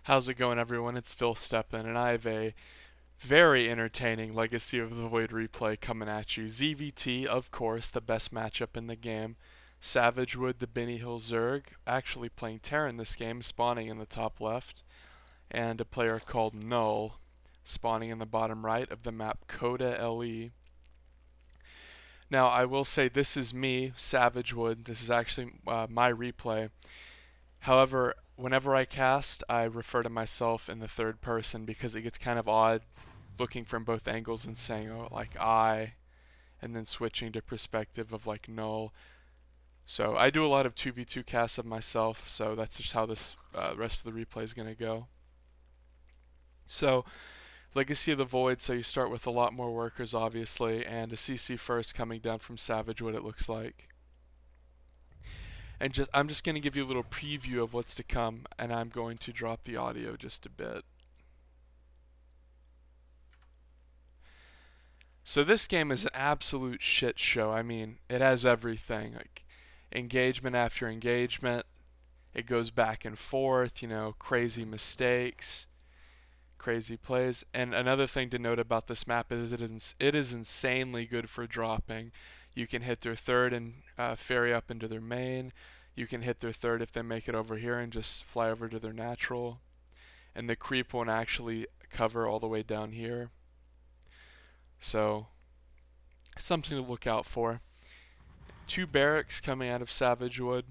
How's it going, everyone? It's Phil Steppen, and I have a very entertaining Legacy of the Void replay coming at you. ZVT, of course, the best matchup in the game. Savagewood, the Benny Hill Zerg, actually playing Terran this game, spawning in the top left, and a player called Null, spawning in the bottom right of the map Coda LE. Now, I will say this is me, Savagewood. This is actually my replay. However, whenever I cast, I refer to myself in the third person because it gets kind of odd looking from both angles and saying, oh, like I, and then switching to perspective of like Null. So I do a lot of 2v2 casts of myself, so that's just how this rest of the replay is going to go. So, Legacy of the Void, so you start with a lot more workers, obviously, and a CC first coming down from Savagewood, it looks like. And I'm just going to give you a little preview of what's to come, and I'm going to drop the audio just a bit. So this game is an absolute shit show. I mean, it has everything, like engagement after engagement. It goes back and forth, crazy mistakes, crazy plays. And another thing to note about this map is it is insanely good for dropping. You can hit their third and ferry up into their main. You can hit their third if they make it over here and just fly over to their natural. And the creep won't actually cover all the way down here. So, something to look out for. 2 barracks coming out of Savagewood.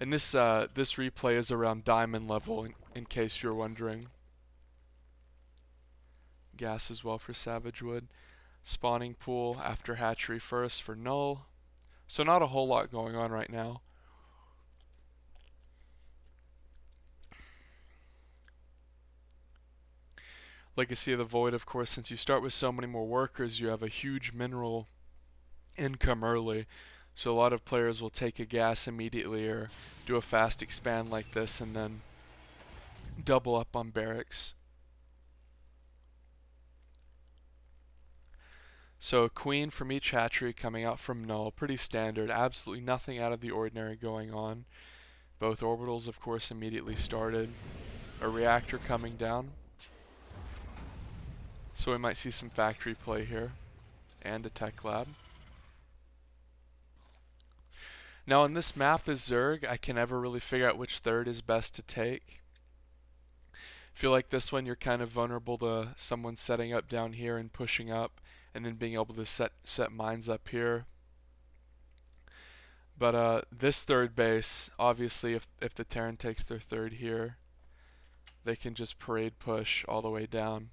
And this replay is around diamond level, in case you're wondering. Gas as well for Savagewood. Spawning pool after hatchery first for Null. So not a whole lot going on right now. Legacy of the Void, of course, since you start with so many more workers, you have a huge mineral income early. So a lot of players will take a gas immediately or do a fast expand like this and then double up on barracks. So a queen from each hatchery coming out from Null, pretty standard, absolutely nothing out of the ordinary going on. Both orbitals, of course, immediately started. A reactor coming down. So we might see some factory play here, and a tech lab. Now on this map as Zerg, I can never really figure out which third is best to take. I feel like this one you're kind of vulnerable to someone setting up down here and pushing up, and then being able to set mines up here. But this third base, obviously if the Terran takes their third here, they can just parade push all the way down.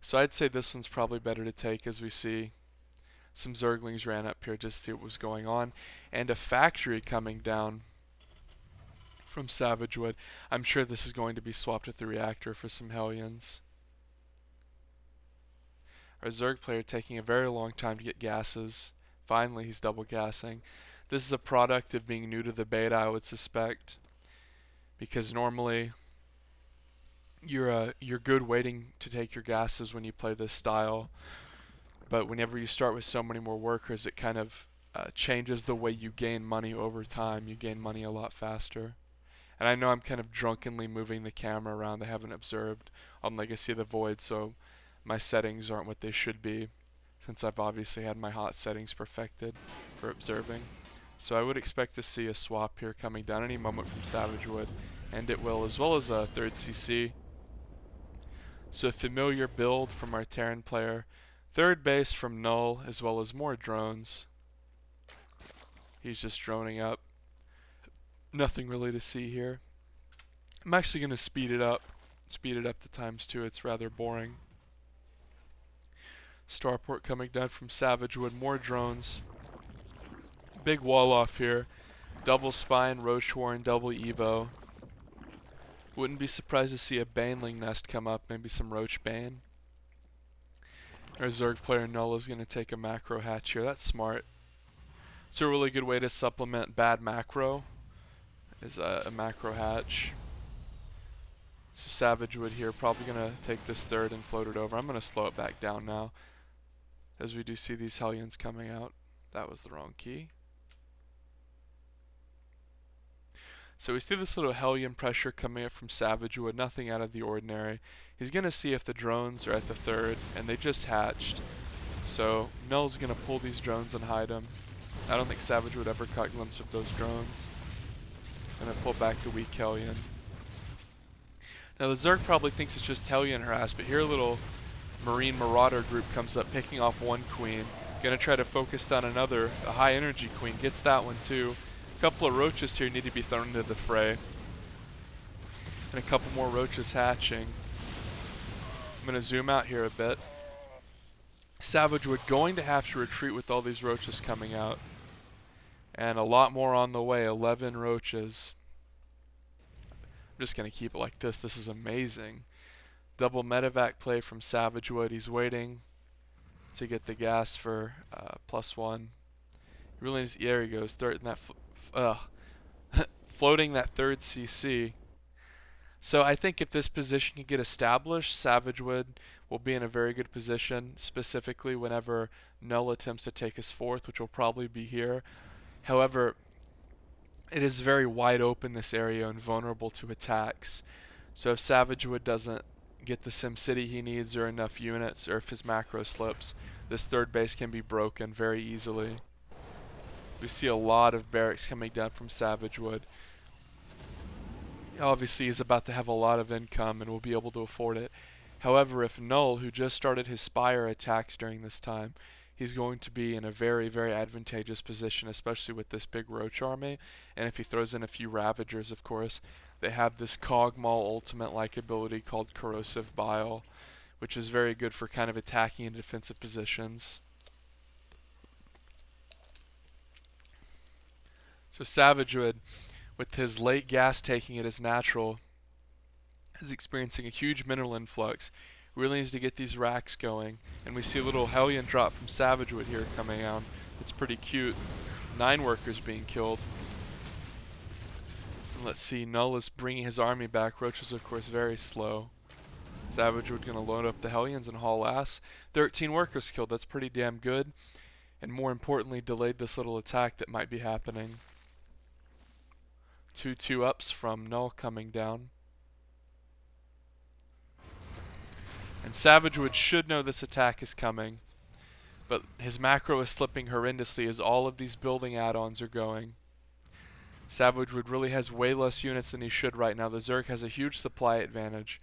So I'd say this one's probably better to take, as we see some Zerglings ran up here just to see what was going on. And a factory coming down from Savagewood. I'm sure this is going to be swapped with the reactor for some Hellions. Our Zerg player taking a very long time to get gases. Finally, he's double gassing. This is a product of being new to the beta, I would suspect, because normally you're good waiting to take your gases when you play this style, but whenever you start with so many more workers, it kind of changes the way you gain money over time. You gain money a lot faster. And I know I'm kind of drunkenly moving the camera around. I haven't observed on Legacy of the Void, so my settings aren't what they should be, since I've obviously had my hot settings perfected for observing. So I would expect to see a swap here coming down any moment from Savagewood, and it will, as well as a third CC. So a familiar build from our Terran player. Third base from Null, as well as more drones. He's just droning up. Nothing really to see here. I'm actually going to speed it up to ×2. It's rather boring. Starport coming down from Savagewood. More drones. Big wall off here. Double Spine, Roach Warren, double Evo. Wouldn't be surprised to see a Baneling nest come up. Maybe some Roach Bane. Our Zerg player Null is going to take a macro hatch here. That's smart. It's a really good way to supplement bad macro, is a macro hatch. So Savagewood here probably going to take this third and float it over. I'm going to slow it back down now, as we do see these Hellions coming out. That was the wrong key. So we see this little Hellion pressure coming up from Savagewood, nothing out of the ordinary. He's going to see if the drones are at the third, and they just hatched. So Null's going to pull these drones and hide them. I don't think Savagewood ever caught a glimpse of those drones. Going to pull back the weak Hellion. Now the Zerg probably thinks it's just Hellion harass, but here a little Marine Marauder group comes up, picking off one queen. Going to try to focus down another. A high energy queen gets that one too. A couple of roaches here need to be thrown into the fray. And a couple more roaches hatching. I'm going to zoom out here a bit. Savagewood going to have to retreat with all these roaches coming out. And a lot more on the way, 11 roaches. I'm just going to keep it like this. This is amazing. Double medevac play from Savagewood. He's waiting to get the gas for +1. He really needs, there he goes. Floating that third CC. So I think if this position can get established, Savagewood will be in a very good position, specifically whenever Null attempts to take his fourth, which will probably be here. However, it is very wide open, this area, and vulnerable to attacks. So if Savagewood doesn't get the SimCity he needs or enough units, or if his macro slips, this third base can be broken very easily. We see a lot of barracks coming down from Savagewood. Obviously he's about to have a lot of income and will be able to afford it. However, if Null, who just started his Spire, attacks during this time, he's going to be in a very, very advantageous position, especially with this big Roach army. And if he throws in a few Ravagers, of course, they have this Cogmaul ultimate-like ability called Corrosive Bile, which is very good for kind of attacking in defensive positions. So Savagewood, with his late gas taking it as natural, is experiencing a huge mineral influx. Really needs to get these racks going. And we see a little Hellion drop from Savagewood here coming out. It's pretty cute. 9 workers being killed. And let's see, Null is bringing his army back. Roach is of course very slow. Savagewood going to load up the Hellions and haul ass. 13 workers killed, that's pretty damn good. And more importantly, delayed this little attack that might be happening. 2 ups from Null coming down. And Savagewood should know this attack is coming, but his macro is slipping horrendously as all of these building add-ons are going. Savagewood really has way less units than he should right now. The Zerg has a huge supply advantage.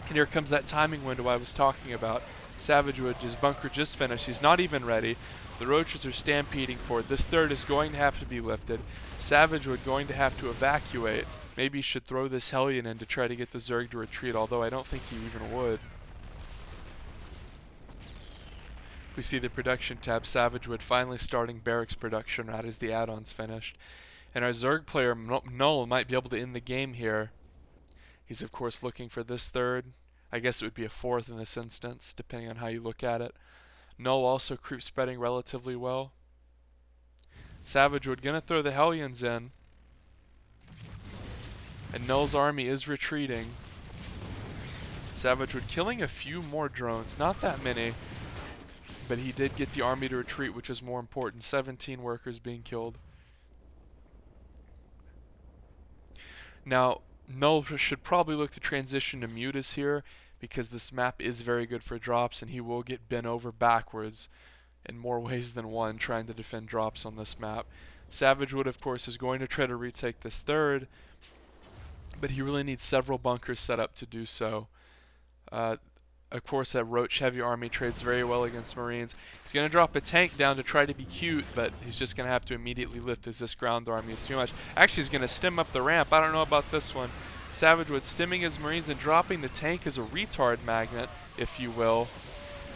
And here comes that timing window I was talking about. Savagewood, his bunker just finished. He's not even ready. The roaches are stampeding for it. This third is going to have to be lifted. Savagewood going to have to evacuate. Maybe he should throw this Hellion in to try to get the Zerg to retreat, although I don't think he even would. We see the production tab, Savagewood finally starting barracks production right as the add-ons finished. And our Zerg player, Null, might be able to end the game here. He's of course looking for this third. I guess it would be a fourth in this instance, depending on how you look at it. Null also creep spreading relatively well. Savagewood gonna throw the Hellions in. And Null's army is retreating. Savagewood killing a few more drones, not that many. But he did get the army to retreat, which is more important. 17 workers being killed. Now, Null should probably look to transition to Mutas here, because this map is very good for drops, and he will get bent over backwards in more ways than one trying to defend drops on this map. Savagewood, of course, is going to try to retake this third, but he really needs several bunkers set up to do so. Of course, that Roach heavy army trades very well against Marines. He's going to drop a tank down to try to be cute, but he's just going to have to immediately lift as this ground army is too much. Actually, he's going to stem up the ramp. I don't know about this one. Savagewood stemming his Marines and dropping the tank as a retard magnet, if you will.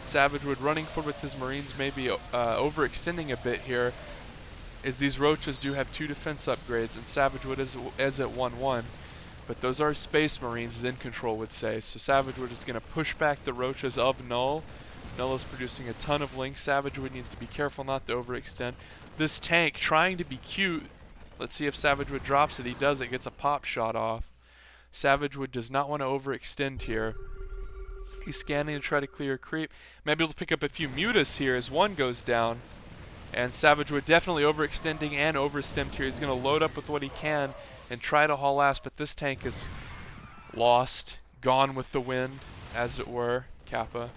Savagewood running forward with his Marines, maybe overextending a bit here, as these Roaches do have 2 defense upgrades, and Savagewood is at 1-1. But those are Space Marines, as In Control would say. So Savagewood is going to push back the Roaches of Null. Null is producing a ton of links. Savagewood needs to be careful not to overextend. This tank trying to be cute. Let's see if Savagewood drops it. He does. It gets a pop shot off. Savagewood does not want to overextend here. He's scanning to try to clear a creep. Maybe he'll pick up a few Mutas here as one goes down. And Savagewood definitely overextending and overstemmed here. He's going to load up with what he can and try to haul ass, but this tank is lost, gone with the wind, as it were, Kappa.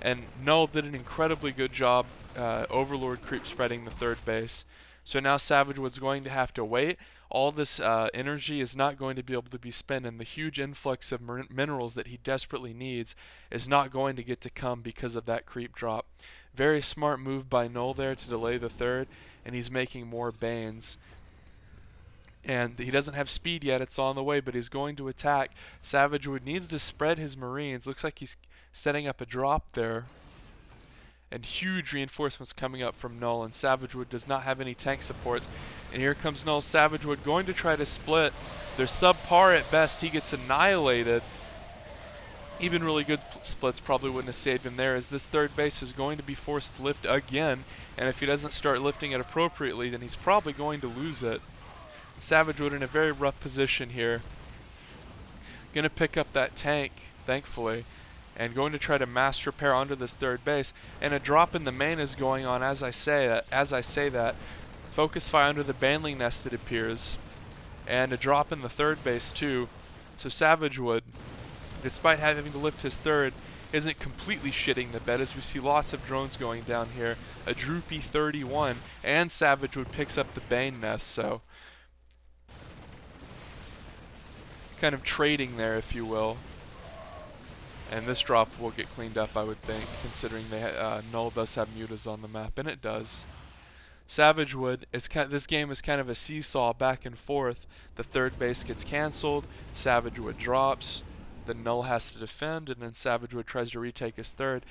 And Null did an incredibly good job Overlord creep spreading the third base. So now Savagewood's going to have to wait. All this energy is not going to be able to be spent, and the huge influx of minerals that he desperately needs is not going to get to come because of that creep drop. Very smart move by Null there to delay the third, and he's making more Banes. And he doesn't have speed yet, it's on the way, but he's going to attack. Savagewood needs to spread his Marines. Looks like he's setting up a drop there. And huge reinforcements coming up from Null, and Savagewood does not have any tank supports. And here comes Null. Savagewood going to try to split. They're subpar at best. He gets annihilated. Even really good splits probably wouldn't have saved him there, as this third base is going to be forced to lift again. And if he doesn't start lifting it appropriately, then he's probably going to lose it. Savagewood in a very rough position here. Going to pick up that tank, thankfully, and going to try to mass repair onto this third base. And a drop in the main is going on as I say that. Focus fire under the Baneling nest, it appears. And a drop in the third base too. So Savagewood, despite having to lift his third, isn't completely shitting the bed, as we see lots of drones going down here. A droopy 31, and Savagewood picks up the Bane nest, so kind of trading there, if you will. And this drop will get cleaned up, I would think, considering Null does have mutas on the map, and it does. Savagewood, this game is kind of a seesaw back and forth. The third base gets cancelled, Savagewood drops, then Null has to defend, and then Savagewood tries to retake his third.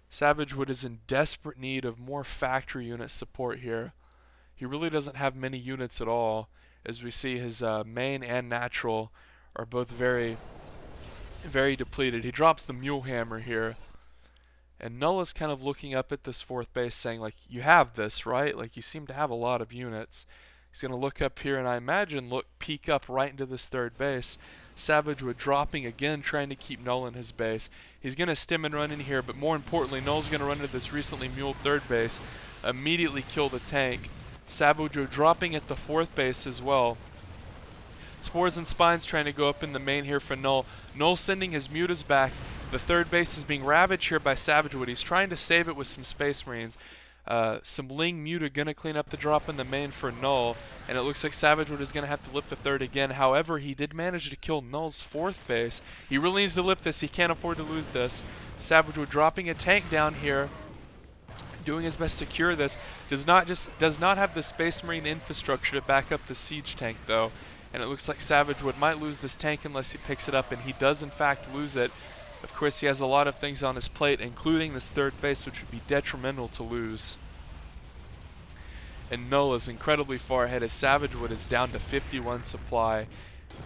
Savagewood is in desperate need of more factory unit support here. He really doesn't have many units at all, as we see his main and natural are both very, very depleted. He drops the Mule Hammer here, and Null is kind of looking up at this fourth base saying, like, you have this, right? Like, you seem to have a lot of units. He's going to look up here and I imagine peek up right into this third base. Savagewood dropping again, trying to keep Null in his base. He's going to stim and run in here, but more importantly, Null's going to run into this recently muled third base, immediately kill the tank. Savagewood dropping at the fourth base as well. Spores and Spines trying to go up in the main here for Null. Null sending his mutas back. The third base is being ravaged here by Savagewood. He's trying to save it with some Space Marines. Some Ling Muta gonna clean up the drop in the main for Null, and it looks like Savagewood is gonna have to lift the third again. However, he did manage to kill Null's fourth base. He really needs to lift this. He can't afford to lose this. Savagewood dropping a tank down here, doing his best to cure this. Does not have the Space Marine infrastructure to back up the siege tank though. And it looks like Savagewood might lose this tank unless he picks it up, and he does in fact lose it. Of course, he has a lot of things on his plate, including this third base, which would be detrimental to lose. And Null is incredibly far ahead, as Savagewood is down to 51 supply.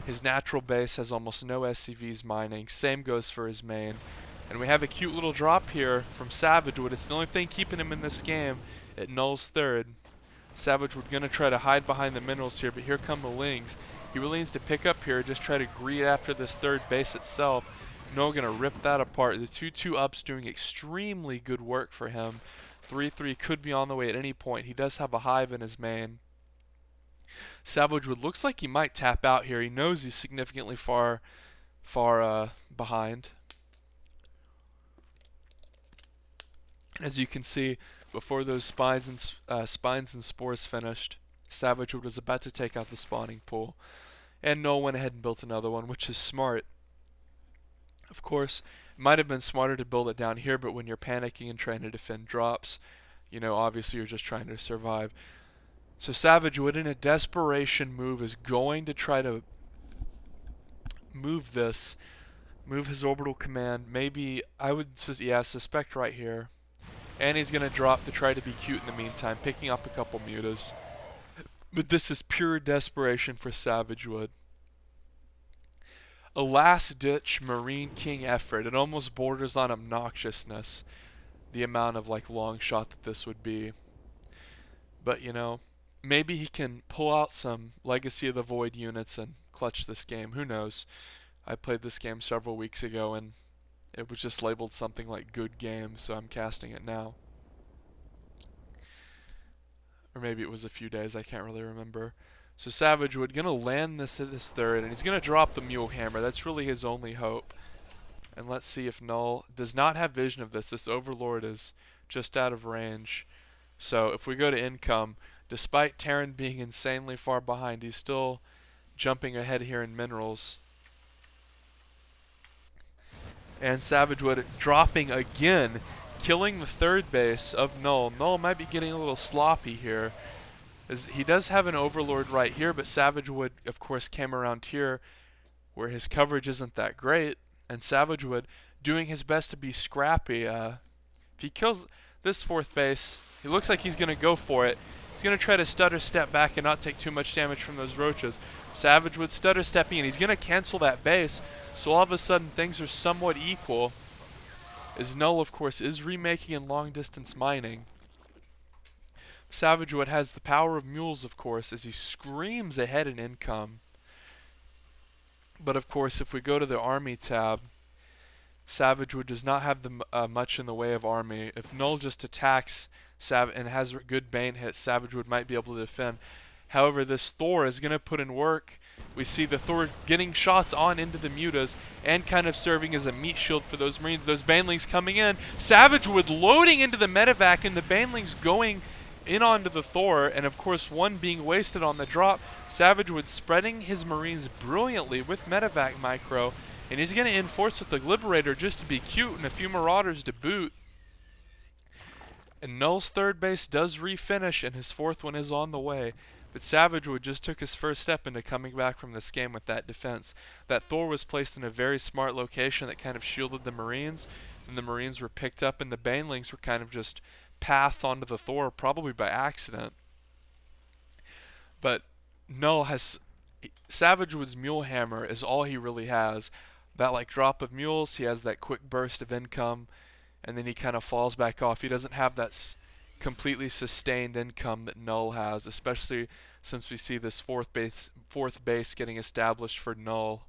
His natural base has almost no SCVs mining. Same goes for his main. And we have a cute little drop here from Savagewood. It's the only thing keeping him in this game at Null's third. Savagewood gonna try to hide behind the minerals here, but here come the Lings. He really needs to pick up here, just try to greed after this third base itself. Null gonna rip that apart. The 2-2 up's doing extremely good work for him. 3-3 could be on the way at any point. He does have a hive in his main. Savagewood looks like he might tap out here. He knows he's significantly far behind. As you can see, before those spines and spores finished, Savagewood was about to take out the spawning pool, and Null went ahead and built another one, which is smart. Of course, it might have been smarter to build it down here, but when you're panicking and trying to defend drops, you know, obviously you're just trying to survive. So Savagewood, in a desperation move, is going to try to move his orbital command. Maybe, I would suspect right here. And he's going to drop to try to be cute in the meantime, picking up a couple mutas. But this is pure desperation for Savagewood. A last-ditch Marine King effort. It almost borders on obnoxiousness, the amount of long shot that this would be. But you know, maybe he can pull out some Legacy of the Void units and clutch this game. Who knows? I played this game several weeks ago and it was just labeled something like good game, so I'm casting it now. Or maybe it was a few days, I can't really remember. So Savagewood gonna land this third, and he's gonna drop the Mule Hammer. That's really his only hope. And let's see if Null does not have vision of this. This Overlord is just out of range. So if we go to income, despite Terran being insanely far behind, he's still jumping ahead here in minerals. And Savagewood dropping again, killing the third base of Null. Null might be getting a little sloppy here, as he does have an Overlord right here, but Savagewood, of course, came around here where his coverage isn't that great, and Savagewood doing his best to be scrappy. If he kills this fourth base, he looks like he's going to go for it. He's going to try to stutter step back and not take too much damage from those roaches. Savagewood stutter stepping, and he's going to cancel that base, so all of a sudden things are somewhat equal, as Null, of course, is remaking in long distance mining. Savagewood has the power of mules, of course, as he screams ahead in income. But of course, if we go to the army tab, Savagewood does not have much in the way of army. If Null just attacks and has good bane hits, Savagewood might be able to defend. However, this Thor is going to put in work. We see the Thor getting shots on into the mutas and kind of serving as a meat shield for those Marines. Those Banelings coming in. Savagewood loading into the medevac, and the Banelings going in onto the Thor, and of course one being wasted on the drop. Savagewood spreading his Marines brilliantly with medevac micro, and he's going to enforce with the Liberator just to be cute and a few Marauders to boot. And Null's third base does refinish, and his fourth one is on the way. But Savagewood just took his first step into coming back from this game with that defense. That Thor was placed in a very smart location that kind of shielded the Marines, and the Marines were picked up, and the Banelings were kind of just pathed onto the Thor, probably by accident. But Null has Savagewood's Mule Hammer is all he really has. That like drop of mules, he has that quick burst of income, and then he kind of falls back off. He doesn't have that completely sustained income that Null has, especially since we see this fourth base getting established for Null.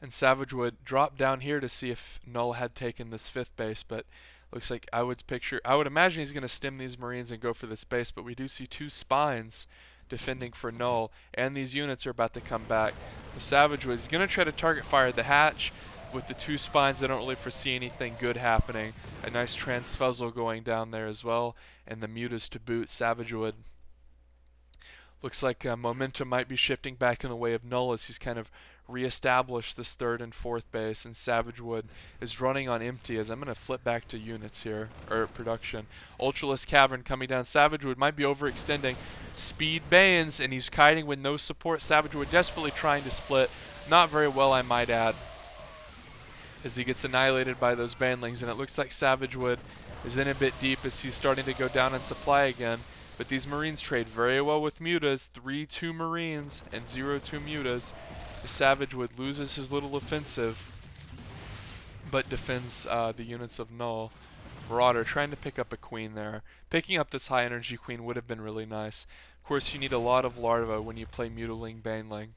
And Savagewood dropped down here to see if Null had taken this fifth base, but looks like I would imagine he's going to stem these Marines and go for this base, but we do see two spines defending for Null, and these units are about to come back. Savagewood is going to try to target fire the hatch. With the two spines, I don't really foresee anything good happening. A nice transfuzzle going down there as well, and the mutas to boot. Savagewood looks like momentum might be shifting back in the way of Null as he's kind of reestablished this third and fourth base, and Savagewood is running on empty. As I'm going to flip back to units here, or production. Ultralisk Cavern coming down. Savagewood might be overextending. Speed Banes, and he's kiting with no support. Savagewood desperately trying to split. Not very well, I might add, as he gets annihilated by those Banelings, and it looks like Savagewood is in a bit deep as he's starting to go down in supply again. But these Marines trade very well with mutas. 3-2 Marines and 0-2 mutas. Savagewood loses his little offensive, but defends the units of Null. Marauder trying to pick up a queen there. Picking up this high energy queen would have been really nice. Of course, you need a lot of larvae when you play Mutaling Baneling.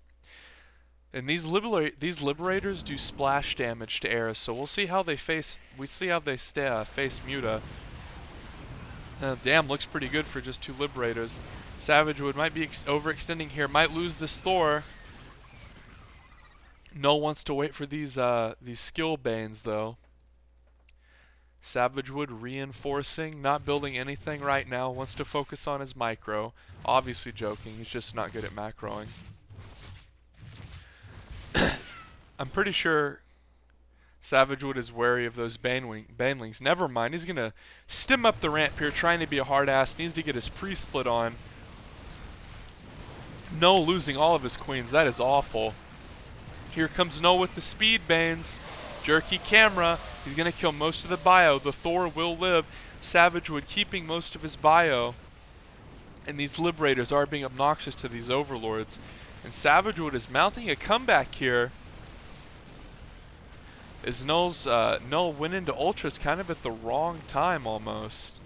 And these liberators do splash damage to Eris, so we'll see how they face. Face Muta. Damn, looks pretty good for just two liberators. Savagewood might be overextending here. Might lose this Thor. Null wants to wait for these skill banes though. Savagewood reinforcing, not building anything right now. Wants to focus on his micro. Obviously joking. He's just not good at macroing. I'm pretty sure Savagewood is wary of those Banelings. Never mind, he's going to stem up the ramp here, trying to be a hard ass. Needs to get his pre-split on. Null losing all of his queens. That is awful. Here comes Null with the speed banes. Jerky camera. He's going to kill most of the bio. The Thor will live. Savagewood keeping most of his bio. And these liberators are being obnoxious to these overlords. And Savagewood is mounting a comeback here. As Null went into ultras kind of at the wrong time almost.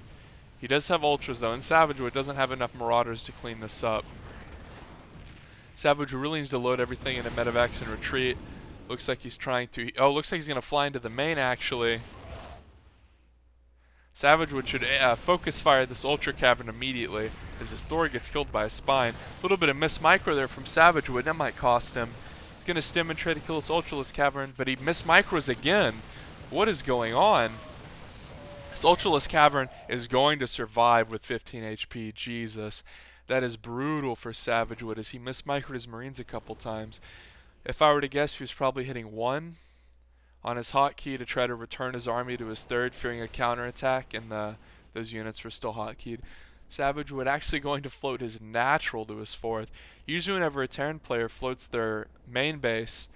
He does have ultras though, and Savagewood doesn't have enough Marauders to clean this up. Savagewood really needs to load everything into medevacs and retreat. Looks like he's trying to. Oh, looks like he's going to fly into the main actually. Savagewood should focus fire this Ultra Cavern immediately as his Thor gets killed by a spine. A little bit of miss micro there from Savagewood. That might cost him. He's going to stim and try to kill this Ultraless Cavern, but he miss micros again. What is going on? This Ultraless Cavern is going to survive with 15 HP. Jesus. That is brutal for Savagewood as he miss microed his Marines a couple times. If I were to guess, he was probably hitting 1 on his hotkey to try to return his army to his 3rd, fearing a counterattack, and those units were still hotkeyed. Savagewood actually going to float his natural to his 4th. Usually whenever a Terran player floats their main base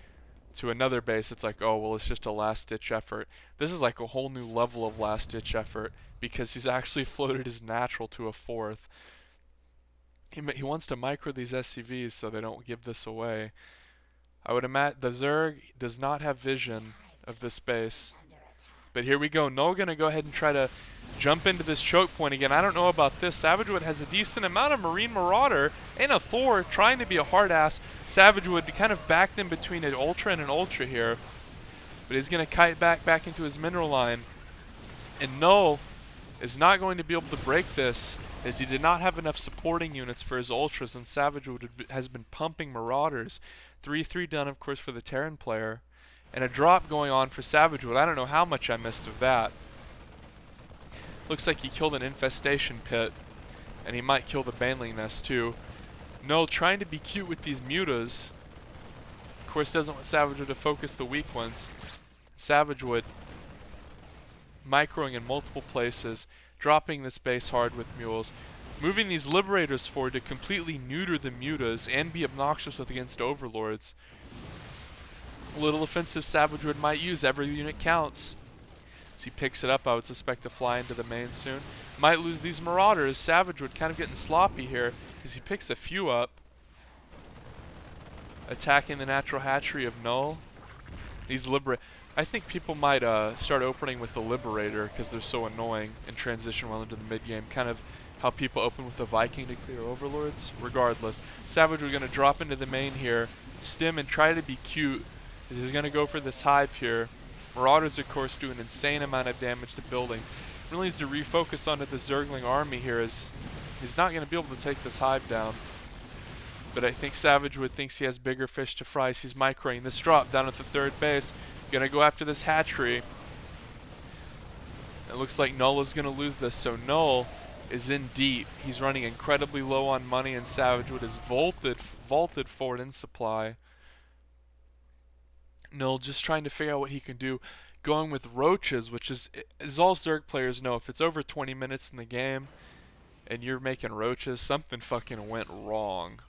to another base, it's like, oh, well, it's just a last-ditch effort. This is like a whole new level of last-ditch effort because he's actually floated his natural to a 4th. He wants to micro these SCVs so they don't give this away. I would imagine the Zerg does not have vision of this base. But here we go. Null going to go ahead and try to jump into this choke point again. I don't know about this. Savagewood has a decent amount of Marine Marauder and a Thor trying to be a hard ass. Savagewood kind of backed them between an Ultra and an Ultra here. But he's going to kite back into his mineral line. And Null is not going to be able to break this as he did not have enough supporting units for his Ultras, and Savagewood has been pumping Marauders. 3-3 done, of course, for the Terran player. And a drop going on for Savagewood. I don't know how much I missed of that. Looks like he killed an infestation pit. And he might kill the Baneling nest too. Null trying to be cute with these mutas. Of course doesn't want Savagewood to focus the weak ones. Savagewood microing in multiple places. Dropping this base hard with mules. Moving these Liberators forward to completely neuter the mutas and be obnoxious with against Overlords. A little offensive Savagewood might use. Every unit counts. As he picks it up, I would suspect to fly into the main soon. Might lose these Marauders. Savagewood kind of getting sloppy here as he picks a few up. Attacking the natural hatchery of Null. These I think people might start opening with the Liberator because they're so annoying and transition well into the mid game. Kind of how people open with the Viking to clear Overlords. Regardless, Savagewood going to drop into the main here, stim and try to be cute. He's going to go for this hive here. Marauders, of course, do an insane amount of damage to buildings. Really needs to refocus onto the Zergling army here as he's not going to be able to take this hive down. But I think Savagewood thinks he has bigger fish to fry. He's microing this drop down at the 3rd base. Going to go after this hatchery. It looks like Null is going to lose this, so Null is in deep. He's running incredibly low on money, and Savagewood is vaulted forward in supply. Null just trying to figure out what he can do. Going with roaches, which is, as all Zerg players know, if it's over 20 minutes in the game and you're making roaches, something fucking went wrong.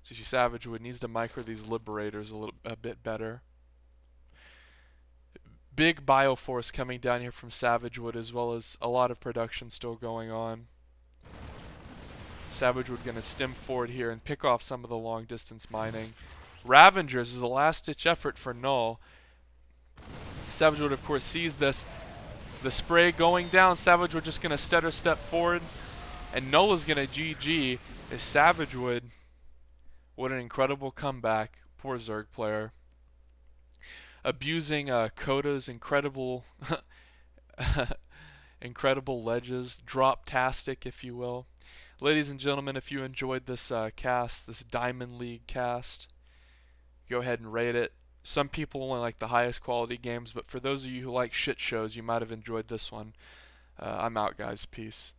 So Savagewood needs to micro these Liberators a bit better. Big Bioforce coming down here from Savagewood, as well as a lot of production still going on. Savagewood going to stem forward here and pick off some of the long distance mining. Ravengers is a last-ditch effort for Null. Savagewood, of course, sees this. The spray going down. Savagewood just going to stutter step forward. And Null is going to GG. Is Savagewood. What an incredible comeback. Poor Zerg player. Abusing Coda's incredible incredible ledges. Drop-tastic, if you will. Ladies and gentlemen, if you enjoyed this cast, this Diamond League cast, go ahead and rate it. Some people only like the highest quality games, but for those of you who like shit shows, you might have enjoyed this one. I'm out, guys. Peace.